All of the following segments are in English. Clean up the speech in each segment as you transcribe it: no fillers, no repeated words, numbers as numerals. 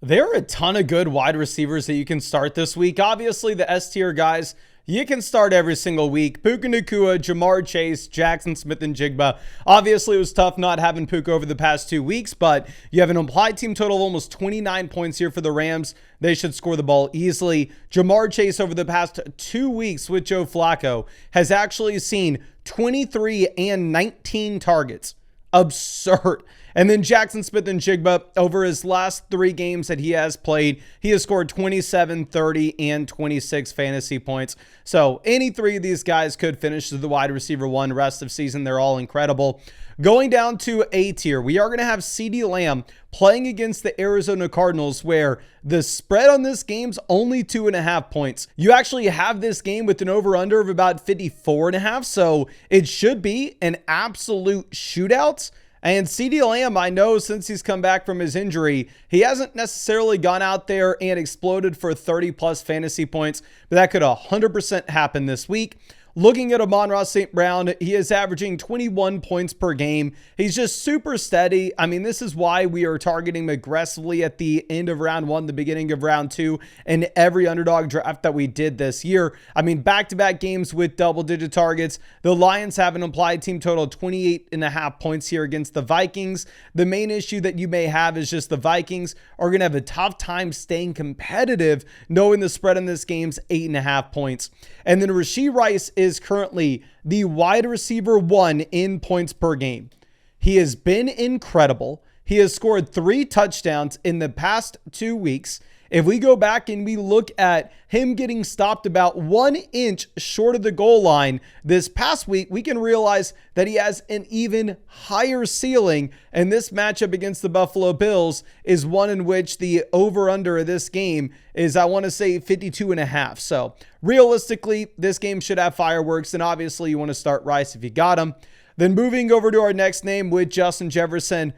There are a ton of good wide receivers that you can start this week. Obviously, the S tier guys, you can start every single week. Puka Nacua, Jamar Chase, Jackson Smith-Njigba. Obviously, it was tough not having Puka over the past 2 weeks, but you have an implied team total of almost 29 points here for the Rams. They should score the ball easily. Jamar Chase over the past 2 weeks with Joe Flacco has actually seen 23 and 19 targets. Absurd. And then Jackson Smith-Njigba, over his last 3 games that he has played, he has scored 27, 30, and 26 fantasy points. So any 3 of these guys could finish as the wide receiver 1 rest of season. They're all incredible. Going down to A tier, we are going to have CeeDee Lamb playing against the Arizona Cardinals, where the spread on this game's only 2.5 points. You actually have this game with an over-under of about 54.5, so it should be an absolute shootout. And CeeDee Lamb, I know since he's come back from his injury, he hasn't necessarily gone out there and exploded for 30-plus fantasy points, but that could 100% happen this week. Looking at Amon-Ra St. Brown, he is averaging 21 points per game. He's just super steady. I mean, this is why we are targeting him aggressively at the end of round 1, the beginning of round 2, and every underdog draft that we did this year. I mean, back-to-back games with double-digit targets. The Lions have an implied team total of 28.5 points here against the Vikings. The main issue that you may have is just the Vikings are going to have a tough time staying competitive, knowing the spread in this game's 8.5 points. And then Rashee Rice is currently the wide receiver 1 in points per game. He has been incredible. He has scored 3 touchdowns in the past 2 weeks. If we go back and we look at him getting stopped about 1 inch short of the goal line this past week, we can realize that he has an even higher ceiling. And this matchup against the Buffalo Bills is one in which the over-under of this game is, I want to say, 52.5. So realistically, this game should have fireworks. And obviously, you want to start Rice if you got him. Then moving over to our next name with Justin Jefferson.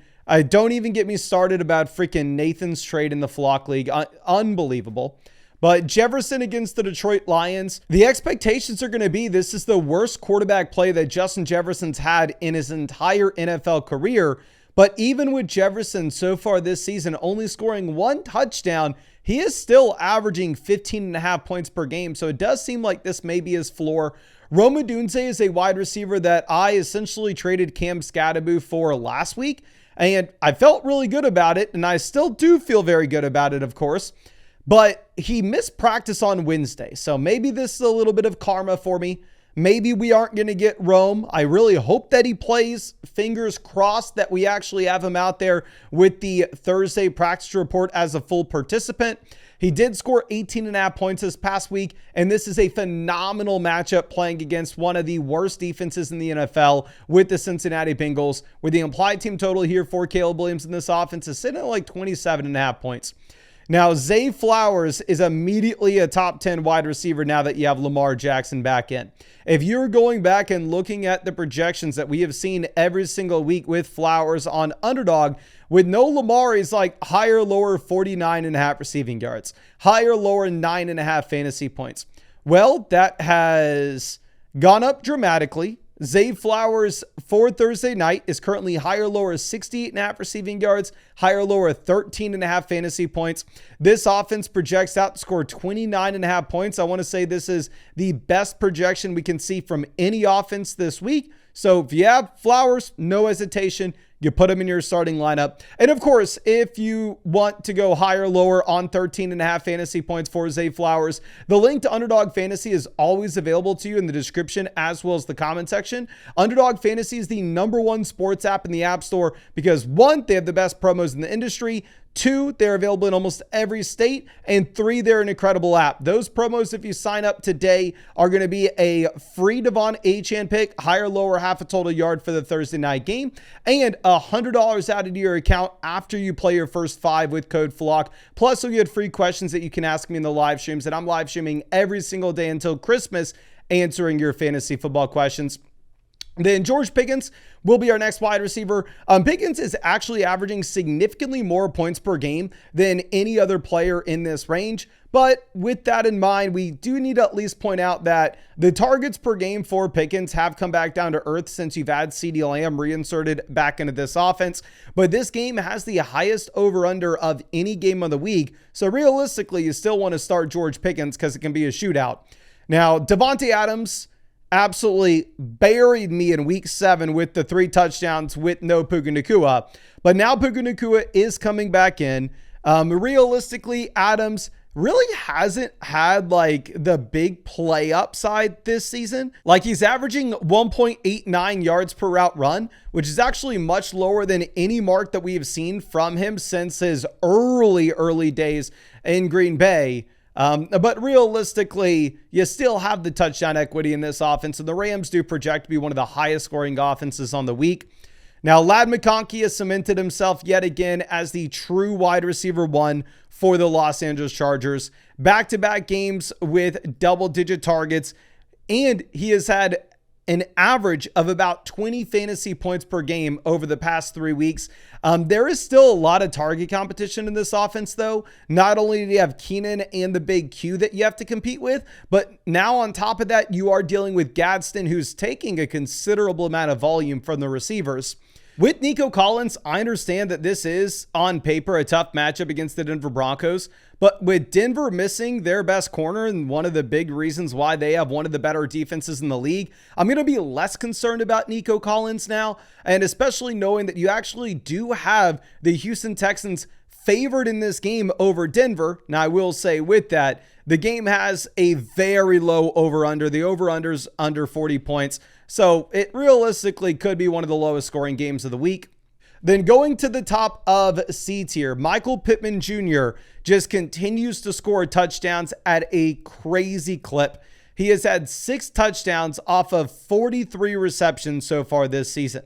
Don't even get me started about freaking Nathan's trade in the Flock League. Unbelievable. But Jefferson against the Detroit Lions, the expectations are going to be this is the worst quarterback play that Justin Jefferson's had in his entire NFL career. But even with Jefferson so far this season only scoring 1 touchdown, he is still averaging 15.5 points per game. So it does seem like this may be his floor. Rome Odunze is a wide receiver that I essentially traded Cam Scadaboo for last week. And I felt really good about it, and I still do feel very good about it, of course. But he missed practice on Wednesday, so maybe this is a little bit of karma for me. Maybe we aren't going to get Rome. I really hope that he plays. Fingers crossed that we actually have him out there with the Thursday practice report as a full participant. He did score 18.5 points this past week, and this is a phenomenal matchup playing against one of the worst defenses in the NFL with the Cincinnati Bengals, where the implied team total here for Caleb Williams in this offense is sitting at like 27.5 points. Now, Zay Flowers is immediately a top 10 wide receiver now that you have Lamar Jackson back in. If you're going back and looking at the projections that we have seen every single week with Flowers on Underdog, with no Lamar, he's like higher, lower 49.5 receiving yards, higher, lower 9.5 fantasy points. Well, that has gone up dramatically. Zay Flowers for Thursday night is currently higher, lower 68.5 receiving yards, higher, lower 13.5 fantasy points. This offense projects out to score 29.5 points. I want to say this is the best projection we can see from any offense this week. So if you have Flowers, no hesitation, you put him in your starting lineup. And of course, if you want to go higher, lower on 13.5 fantasy points for Zay Flowers, the link to Underdog Fantasy is always available to you in the description as well as the comment section. Underdog Fantasy is the #1 sports app in the App Store because 1, they have the best promos in the industry. 2, they're available in almost every state. And 3, they're an incredible app. Those promos, if you sign up today, are going to be a free Devon Achane pick, higher, lower, half a total yard for the Thursday night game, and $100 added to your account after you play your first 5 with code FLOCK. Plus, you'll get free questions that you can ask me in the live streams. And I'm live streaming every single day until Christmas, answering your fantasy football questions. Then George Pickens will be our next wide receiver. Pickens is actually averaging significantly more points per game than any other player in this range. But with that in mind, we do need to at least point out that the targets per game for Pickens have come back down to earth since you've had CeeDee Lamb reinserted back into this offense. But this game has the highest over-under of any game of the week. So realistically, you still want to start George Pickens because it can be a shootout. Now, Devontae Adams absolutely buried me in week 7 with the 3 touchdowns with no Puka Nacua. But now Puka Nacua is coming back in. Realistically, Adams really hasn't had like the big play upside this season. Like he's averaging 1.89 yards per route run, which is actually much lower than any mark that we have seen from him since his early days in Green Bay. But realistically, you still have the touchdown equity in this offense, and the Rams do project to be one of the highest scoring offenses on the week. Now, Ladd McConkey has cemented himself yet again as the true wide receiver 1 for the Los Angeles Chargers. Back-to-back games with double-digit targets, and he has had an average of about 20 fantasy points per game over the past 3 weeks. There is still a lot of target competition in this offense, though. Not only do you have Keenan and the big Q that you have to compete with, but now on top of that, you are dealing with Gadsden, who's taking a considerable amount of volume from the receivers. With Nico Collins, I understand that this is, on paper, a tough matchup against the Denver Broncos, but with Denver missing their best corner and one of the big reasons why they have one of the better defenses in the league, I'm going to be less concerned about Nico Collins now, and especially knowing that you actually do have the Houston Texans favored in this game over Denver. Now, I will say with that, the game has a very low over-under. The over-under's under 40 points. So it realistically could be one of the lowest scoring games of the week. Then going to the top of C tier, Michael Pittman Jr. just continues to score touchdowns at a crazy clip. He has had 6 touchdowns off of 43 receptions so far this season.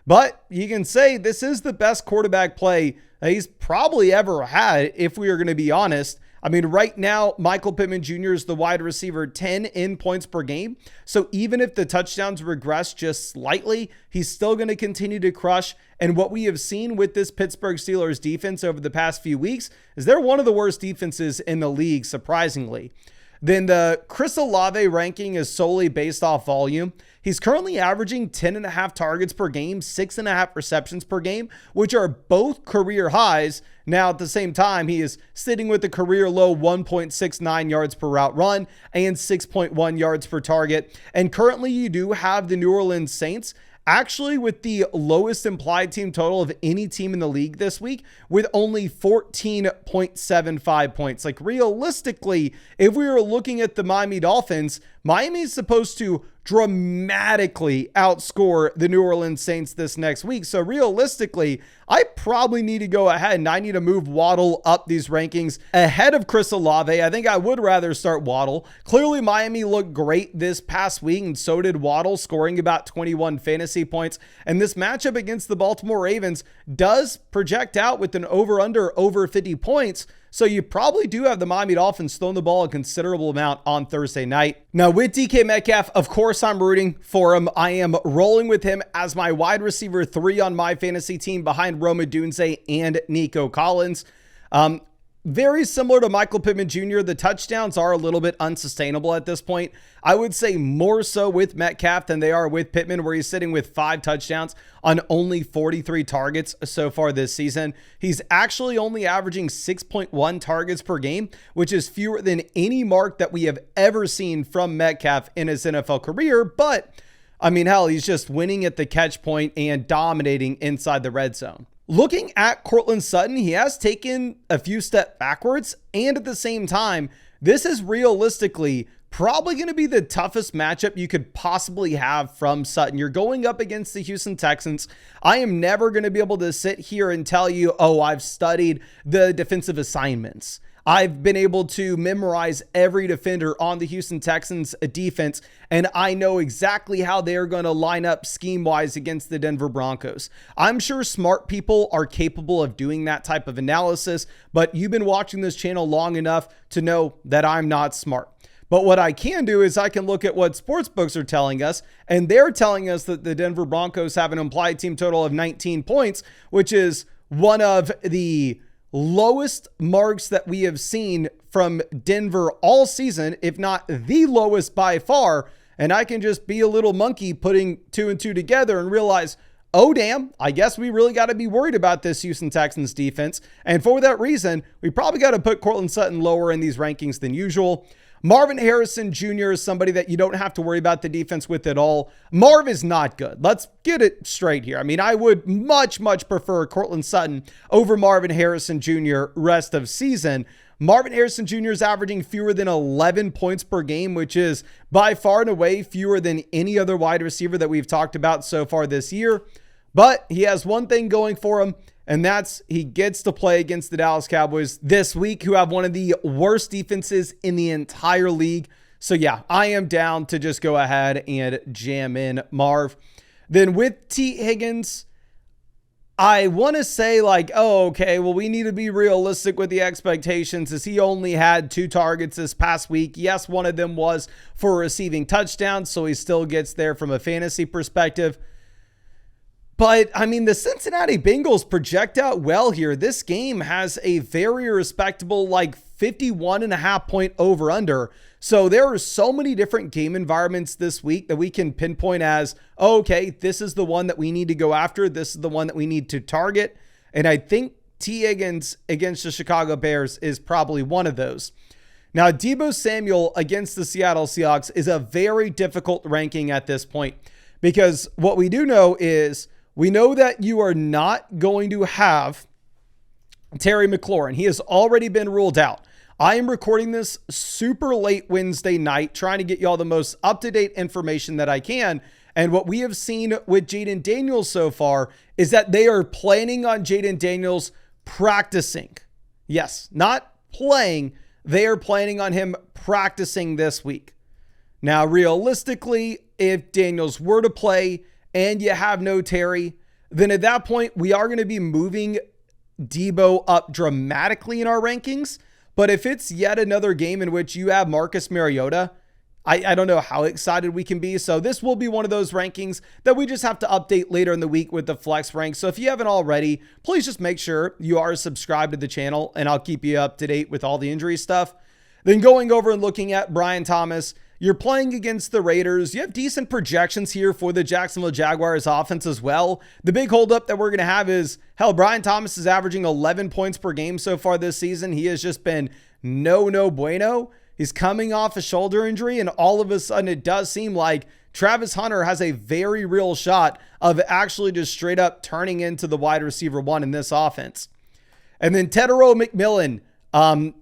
But you can say this is the best quarterback play that he's probably ever had, if we are going to be honest. I mean, right now, Michael Pittman Jr. is the wide receiver 10 in points per game. So even if the touchdowns regress just slightly, he's still going to continue to crush. And what we have seen with this Pittsburgh Steelers defense over the past few weeks is they're one of the worst defenses in the league, surprisingly. Then the Chris Olave ranking is solely based off volume. He's currently averaging 10.5 targets per game, 6.5 receptions per game, which are both career highs. Now, at the same time, he is sitting with a career low 1.69 yards per route run and 6.1 yards per target. And currently, you do have the New Orleans Saints actually with the lowest implied team total of any team in the league this week with only 14.75 points. Like realistically, if we were looking at the Miami Dolphins, Miami is supposed to dramatically outscore the New Orleans Saints this next week. So realistically, I probably need to go ahead and I need to move Waddle up these rankings ahead of Chris Olave. I think I would rather start Waddle. Clearly, Miami looked great this past week, and so did Waddle, scoring about 21 fantasy points. And this matchup against the Baltimore Ravens does project out with an over-under over 50 points. So you probably do have the Miami Dolphins throwing the ball a considerable amount on Thursday night. Now with DK Metcalf, of course I'm rooting for him. I am rolling with him as my wide receiver 3 on my fantasy team behind Rome Odunze and Nico Collins. Very similar to Michael Pittman Jr., the touchdowns are a little bit unsustainable at this point. I would say more so with Metcalf than they are with Pittman, where he's sitting with 5 touchdowns on only 43 targets so far this season. He's actually only averaging 6.1 targets per game, which is fewer than any mark that we have ever seen from Metcalf in his NFL career. But, I mean, hell, he's just winning at the catch point and dominating inside the red zone. Looking at Courtland Sutton, he has taken a few steps backwards, and at the same time, this is realistically probably going to be the toughest matchup you could possibly have from Sutton. You're going up against the Houston Texans. I am never going to be able to sit here and tell you, oh, I've studied the defensive assignments. I've been able to memorize every defender on the Houston Texans defense, and I know exactly how they're going to line up scheme-wise against the Denver Broncos. I'm sure smart people are capable of doing that type of analysis, but you've been watching this channel long enough to know that I'm not smart. But what I can do is I can look at what sportsbooks are telling us, and they're telling us that the Denver Broncos have an implied team total of 19 points, which is one of the lowest marks that we have seen from Denver all season, if not the lowest by far. And I can just be a little monkey putting 2 and 2 together and realize, oh, damn, I guess we really got to be worried about this Houston Texans defense. And for that reason, we probably got to put Cortland Sutton lower in these rankings than usual. Marvin Harrison Jr. is somebody that you don't have to worry about the defense with at all. Marv is not good. Let's get it straight here. I mean, I would much prefer Cortland Sutton over Marvin Harrison Jr. rest of season. Marvin Harrison Jr. is averaging fewer than 11 points per game, which is by far and away fewer than any other wide receiver that we've talked about so far this year. But he has one thing going for him, and that's he gets to play against the Dallas Cowboys this week, who have one of the worst defenses in the entire league. So yeah, I am down to just go ahead and jam in Marv. Then with T. Higgins, I want to say like, oh, okay, well, we need to be realistic with the expectations, as he only had 2 targets this past week. Yes, one of them was for a receiving touchdown, so he still gets there from a fantasy perspective. But, I mean, the Cincinnati Bengals project out well here. This game has a very respectable, like 51.5 point over-under. So there are so many different game environments this week that we can pinpoint as, oh, okay, this is the one that we need to go after. This is the one that we need to target. And I think T. Higgins against the Chicago Bears is probably one of those. Now, Deebo Samuel against the Seattle Seahawks is a very difficult ranking at this point, because what we do know is we know that you are not going to have Terry McLaurin. He has already been ruled out. I am recording this super late Wednesday night, trying to get y'all the most up-to-date information that I can. And what we have seen with Jaden Daniels so far is that they are planning on Jaden Daniels practicing. Yes, not playing. They are planning on him practicing this week. Now, realistically, if Daniels were to play and you have no Terry, then at that point, we are going to be moving Deebo up dramatically in our rankings. But if it's yet another game in which you have Marcus Mariota, I don't know how excited we can be. So this will be one of those rankings that we just have to update later in the week with the flex rank. So if you haven't already, please just make sure you are subscribed to the channel, and I'll keep you up to date with all the injury stuff. Then going over and looking at Brian Thomas, you're playing against the Raiders. You have decent projections here for the Jacksonville Jaguars offense as well. The big holdup that we're going to have is, hell, Brian Thomas is averaging 11 points per game so far this season. He has just been no bueno. He's coming off a shoulder injury, and all of a sudden it does seem like Travis Hunter has a very real shot of actually just straight up turning into the wide receiver 1 in this offense. And then Tetero McMillan,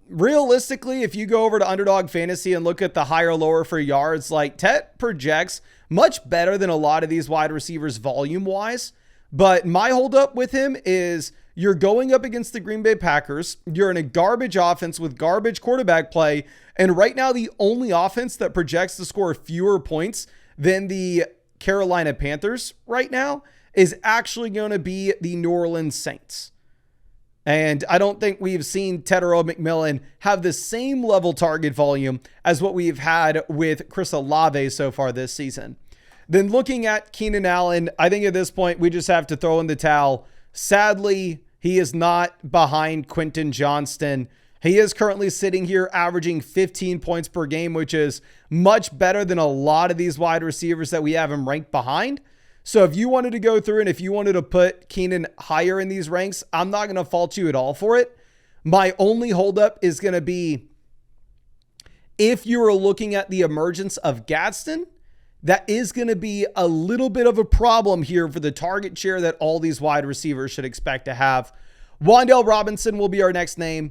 realistically, if you go over to Underdog Fantasy and look at the higher lower for yards, like Tet projects much better than a lot of these wide receivers volume wise. But my holdup with him is you're going up against the Green Bay Packers. You're in a garbage offense with garbage quarterback play. And right now, the only offense that projects to score fewer points than the Carolina Panthers right now is actually going to be the New Orleans Saints. And I don't think we've seen Tetero McMillan have the same level target volume as what we've had with Chris Olave so far this season. Then looking at Keenan Allen, I think at this point we just have to throw in the towel. Sadly, he is not behind Quentin Johnston. He is currently sitting here averaging 15 points per game, which is much better than a lot of these wide receivers that we have him ranked behind. So if you wanted to go through and if you wanted to put Keenan higher in these ranks, I'm not going to fault you at all for it. My only holdup is going to be if you are looking at the emergence of Gadsden, that is going to be a little bit of a problem here for the target share that all these wide receivers should expect to have. Wan'Dale Robinson will be our next name.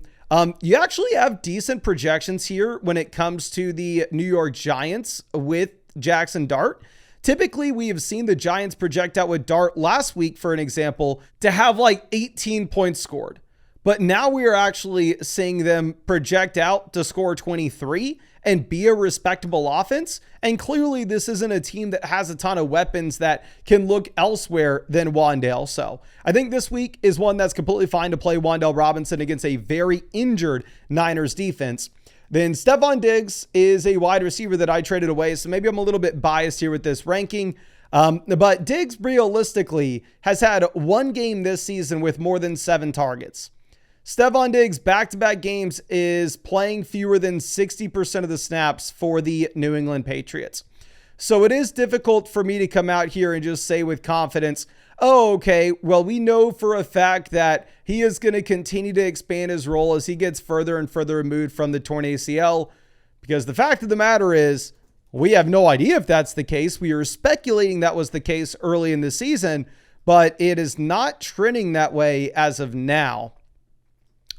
You actually have decent projections here when it comes to the New York Giants with Jackson Dart. Typically, we have seen the Giants project out with Dart last week, for an example, to have like 18 points scored. But now we are actually seeing them project out to score 23 and be a respectable offense. And clearly, this isn't a team that has a ton of weapons that can look elsewhere than Wan'Dale. So I think this week is one that's completely fine to play Wan'Dale Robinson against a very injured Niners defense. Then Stephon Diggs is a wide receiver that I traded away, so maybe I'm a little bit biased here with this ranking. But Diggs realistically has had one game this season with more than 7 targets. Stephon Diggs back-to-back games is playing fewer than 60% of the snaps for the New England Patriots. So it is difficult for me to come out here and just say with confidence, oh, okay, well, we know for a fact that he is going to continue to expand his role as he gets further and further removed from the torn ACL. Because the fact of the matter is, we have no idea if that's the case. We are speculating that was the case early in the season, but it is not trending that way as of now.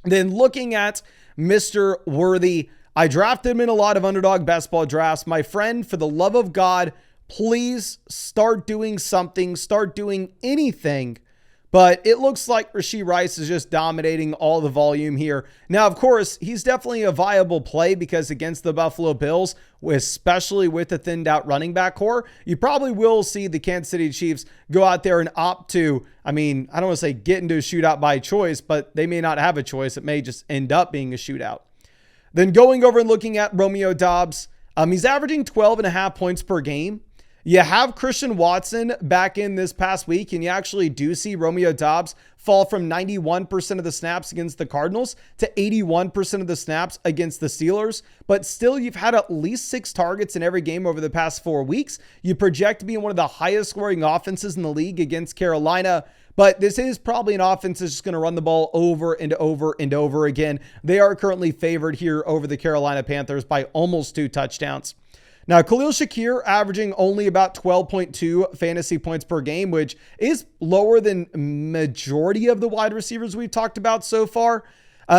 Then looking at Mr. Worthy, I drafted him in a lot of underdog best ball drafts. My friend, for the love of God, please start doing something, start doing anything. But it looks like Rashee Rice is just dominating all the volume here. Now, of course, he's definitely a viable play because against the Buffalo Bills, especially with the thinned out running back core, you probably will see the Kansas City Chiefs go out there and opt to, I don't want to say get into a shootout by choice, but they may not have a choice. It may just end up being a shootout. Then going over and looking at Romeo Doubs, he's averaging 12.5 points per game. You have Christian Watson back in this past week, and you actually do see Romeo Doubs fall from 91% of the snaps against the Cardinals to 81% of the snaps against the Steelers. But still, you've had at least 6 targets in every game over the past 4 weeks. You project to be one of the highest scoring offenses in the league against Carolina. But this is probably an offense that's just going to run the ball over and over and over again. They are currently favored here over the Carolina Panthers by almost 2 touchdowns. Now, Khalil Shakir averaging only about 12.2 fantasy points per game, which is lower than majority of the wide receivers we've talked about so far.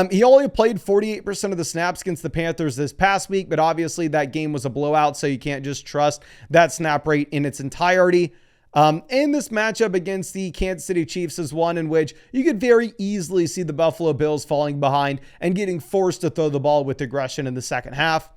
He only played 48% of the snaps against the Panthers this past week, but obviously that game was a blowout, so you can't just trust that snap rate in its entirety. And this matchup against the Kansas City Chiefs is one in which you could very easily see the Buffalo Bills falling behind and getting forced to throw the ball with aggression in the second half.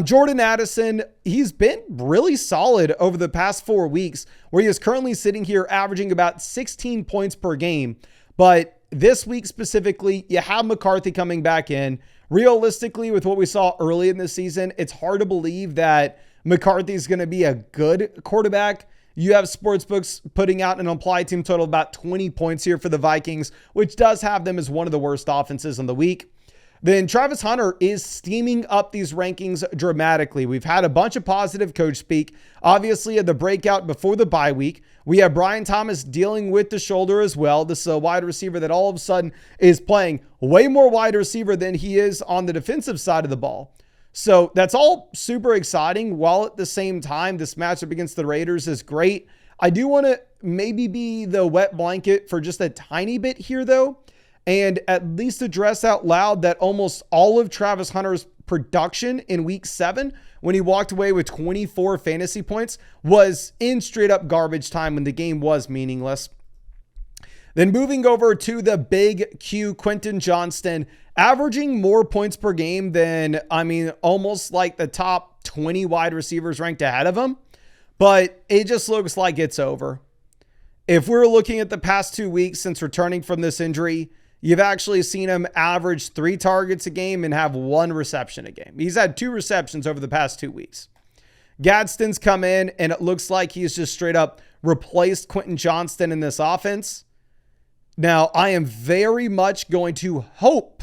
Jordan Addison, he's been really solid over the past 4 weeks, where he is currently sitting here averaging about 16 points per game. But this week specifically, you have McCarthy coming back in. Realistically, with what we saw early in the season, it's hard to believe that McCarthy is going to be a good quarterback. You have sportsbooks putting out an implied team total of about 20 points here for the Vikings, which does have them as one of the worst offenses in the week. Then Travis Hunter is steaming up these rankings dramatically. We've had a bunch of positive coach speak. Obviously, at the breakout before the bye week, we have Brian Thomas dealing with the shoulder as well. This is a wide receiver that all of a sudden is playing way more wide receiver than he is on the defensive side of the ball. So that's all super exciting, while at the same time, this matchup against the Raiders is great. I do want to maybe be the wet blanket for just a tiny bit here, though, and at least address out loud that almost all of Travis Hunter's production in week 7, when he walked away with 24 fantasy points, was in straight up garbage time when the game was meaningless. Then moving over to the big Q, Quentin Johnston, averaging more points per game than, almost like the top 20 wide receivers ranked ahead of him. But it just looks like it's over. If we're looking at the past 2 weeks since returning from this injury, you've actually seen him average 3 targets a game and have 1 reception a game. He's had 2 receptions over the past 2 weeks. Gadsden's come in, and it looks like he's just straight up replaced Quentin Johnston in this offense. Now, I am very much going to hope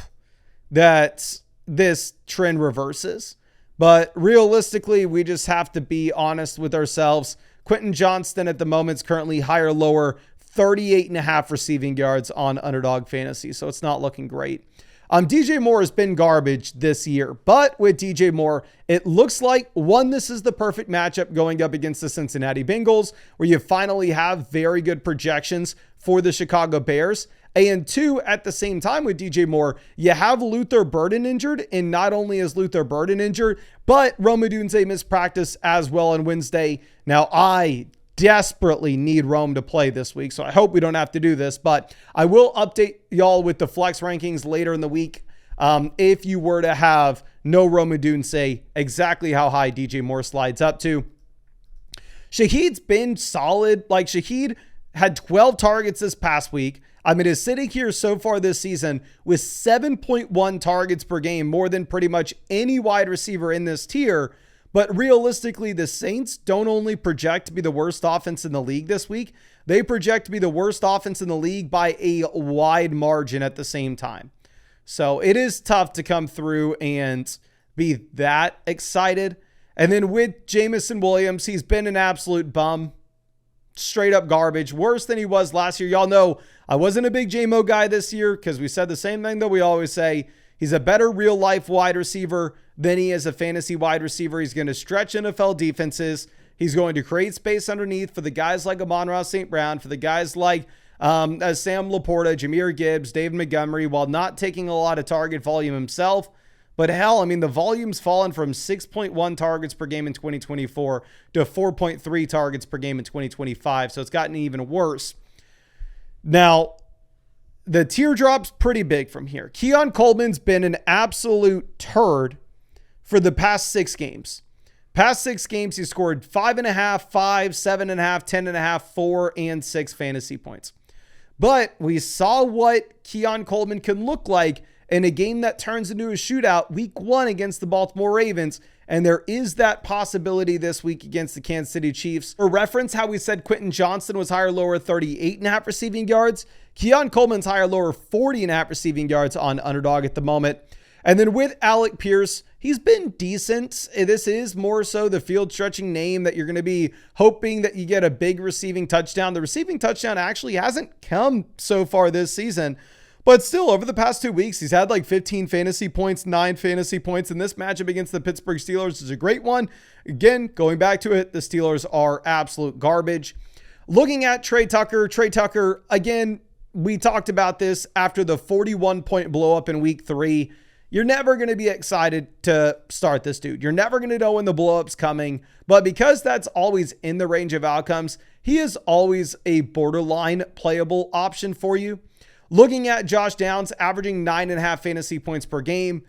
that this trend reverses, but realistically, we just have to be honest with ourselves. Quentin Johnston at the moment is currently higher, lower, 38.5 receiving yards on Underdog Fantasy, so it's not looking great. DJ Moore has been garbage this year, but with DJ Moore, it looks like, one, this is the perfect matchup going up against the Cincinnati Bengals, where you finally have very good projections for the Chicago Bears. And 2, at the same time with DJ Moore, you have Luther Burden injured, and not only is Luther Burden injured, but Rome Odunze missed practice as well on Wednesday. Now, I desperately need Rome to play this week, so I hope we don't have to do this, but I will update y'all with the flex rankings later in the week. If you were to have no Rome Odunze, exactly how high DJ Moore slides up to. Shaheed's been solid. Like, Shaheed had 12 targets this past week, I mean, is sitting here so far this season with 7.1 targets per game, more than pretty much any wide receiver in this tier. But realistically, the Saints don't only project to be the worst offense in the league this week, they project to be the worst offense in the league by a wide margin at the same time. So it is tough to come through and be that excited. And then with Jamison Williams, he's been an absolute bum. Straight up garbage. Worse than he was last year. Y'all know I wasn't a big JMO guy this year because we said the same thing that we always say. He's a better real life wide receiver than he is a fantasy wide receiver. He's going to stretch NFL defenses. He's going to create space underneath for the guys like Amon-Ra St. Brown, for the guys like Sam Laporta, Jahmyr Gibbs, David Montgomery, while not taking a lot of target volume himself. But hell, I mean, the volume's fallen from 6.1 targets per game in 2024 to 4.3 targets per game in 2025. So it's gotten even worse. Now, the teardrop's pretty big from here. Keon Coleman's been an absolute turd for the past 6 games. Past 6 games, he scored 5.5, 5, 7.5, 10.5, 4, and 6 fantasy points. But we saw what Keon Coleman can look like in a game that turns into a shootout week 1 against the Baltimore Ravens. And there is that possibility this week against the Kansas City Chiefs. For reference, how we said Quentin Johnston was higher lower 38.5 receiving yards. Keon Coleman's higher lower 40.5 receiving yards on Underdog at the moment. And then with Alec Pierce, he's been decent. This is more so the field stretching name that you're going to be hoping that you get a big receiving touchdown. The receiving touchdown actually hasn't come so far this season. But still, over the past 2 weeks, he's had like 15 fantasy points, 9 fantasy points. And this matchup against the Pittsburgh Steelers is a great one. Again, going back to it, the Steelers are absolute garbage. Looking at Trey Tucker, again, we talked about this after the 41-point blow up in week 3. You're never going to be excited to start this dude. You're never going to know when the blow up's coming. But because that's always in the range of outcomes, he is always a borderline playable option for you. Looking at Josh Downs, averaging 9.5 fantasy points per game.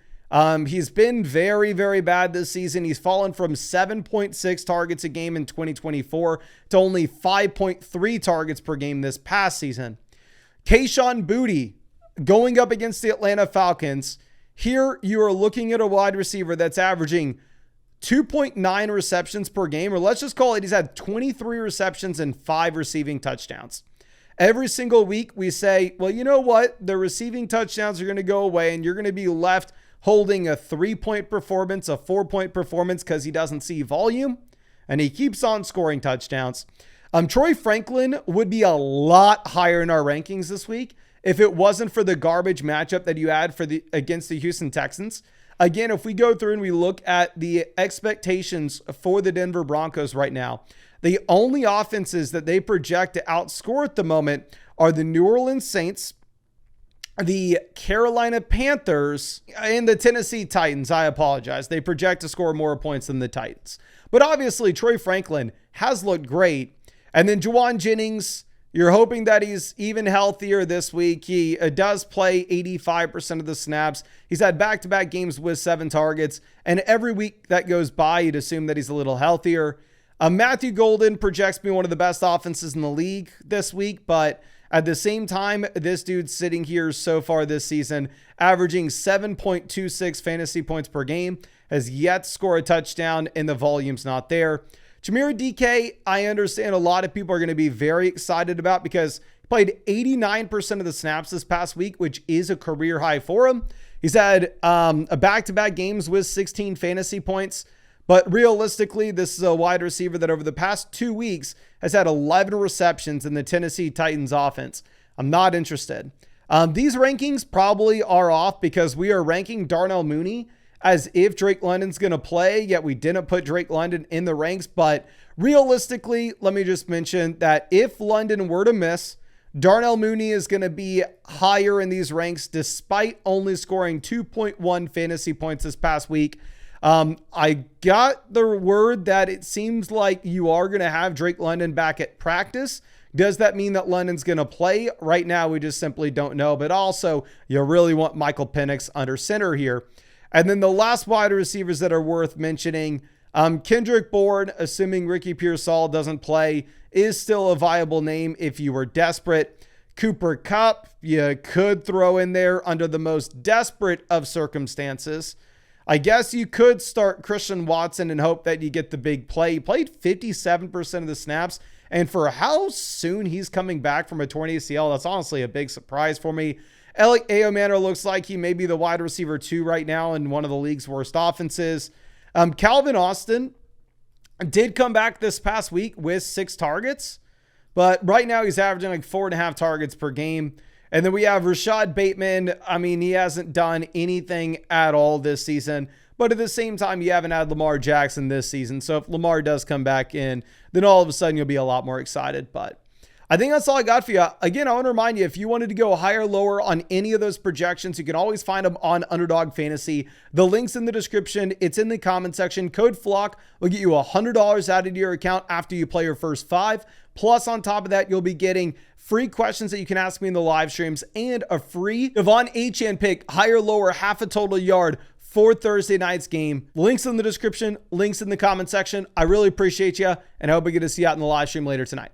He's been very, very bad this season. He's fallen from 7.6 targets a game in 2024 to only 5.3 targets per game this past season. Kayshon Boutte going up against the Atlanta Falcons. Here you are looking at a wide receiver that's averaging 2.9 receptions per game, or let's just call it he's had 23 receptions and 5 receiving touchdowns. Every single week we say, well, you know what? The receiving touchdowns are going to go away and you're going to be left holding a 3-point performance, a 4-point performance because he doesn't see volume and he keeps on scoring touchdowns. Troy Franklin would be a lot higher in our rankings this week if it wasn't for the garbage matchup that you had against the Houston Texans. Again, if we go through and we look at the expectations for the Denver Broncos right now, the only offenses that they project to outscore at the moment are the New Orleans Saints, the Carolina Panthers, and the Tennessee Titans. I apologize. They project to score more points than the Titans. But obviously, Troy Franklin has looked great. And then Juwan Jennings, you're hoping that he's even healthier this week. He does play 85% of the snaps. He's had back-to-back games with 7 targets. And every week that goes by, you'd assume that he's a little healthier. Matthew Golden projects to be one of the best offenses in the league this week, but at the same time, this dude's sitting here so far this season, averaging 7.26 fantasy points per game, has yet to score a touchdown, and the volume's not there. Jahmyr DK, I understand a lot of people are going to be very excited about because he played 89% of the snaps this past week, which is a career high for him. He's had a back-to-back games with 16 fantasy points. But realistically, this is a wide receiver that over the past 2 weeks has had 11 receptions in the Tennessee Titans offense. I'm not interested. These rankings probably are off because we are ranking Darnell Mooney as if Drake London's going to play, yet we didn't put Drake London in the ranks. But realistically, let me just mention that if London were to miss, Darnell Mooney is going to be higher in these ranks despite only scoring 2.1 fantasy points this past week. I got the word that it seems like you are going to have Drake London back at practice. Does that mean that London's going to play? Right now, we just simply don't know. But also, you really want Michael Penix under center here. And then the last wide receivers that are worth mentioning, Kendrick Bourne, assuming Ricky Pearsall doesn't play, is still a viable name if you were desperate. Cooper Kupp, you could throw in there under the most desperate of circumstances. I guess you could start Christian Watson and hope that you get the big play. He played 57% of the snaps, and for how soon he's coming back from a torn ACL, that's honestly a big surprise for me. Elliot Ayomanor looks like he may be the wide receiver 2 right now in one of the league's worst offenses. Calvin Austin did come back this past week with 6 targets, but right now he's averaging like 4.5 targets per game. And then we have Rashad Bateman. I mean, he hasn't done anything at all this season, but at the same time, you haven't had Lamar Jackson this season. So if Lamar does come back in, then all of a sudden you'll be a lot more excited. But I think that's all I got for you. Again, I want to remind you, if you wanted to go higher or lower on any of those projections, you can always find them on Underdog Fantasy. The link's in the description. It's in the comment section. Code FLOCK will get you $100 added to your account after you play your first 5. Plus, on top of that, you'll be getting free questions that you can ask me in the live streams and a free Devon Achane pick, higher, lower, half a total yard for Thursday night's game. Links in the description, links in the comment section. I really appreciate you, and I hope we get to see you out in the live stream later tonight.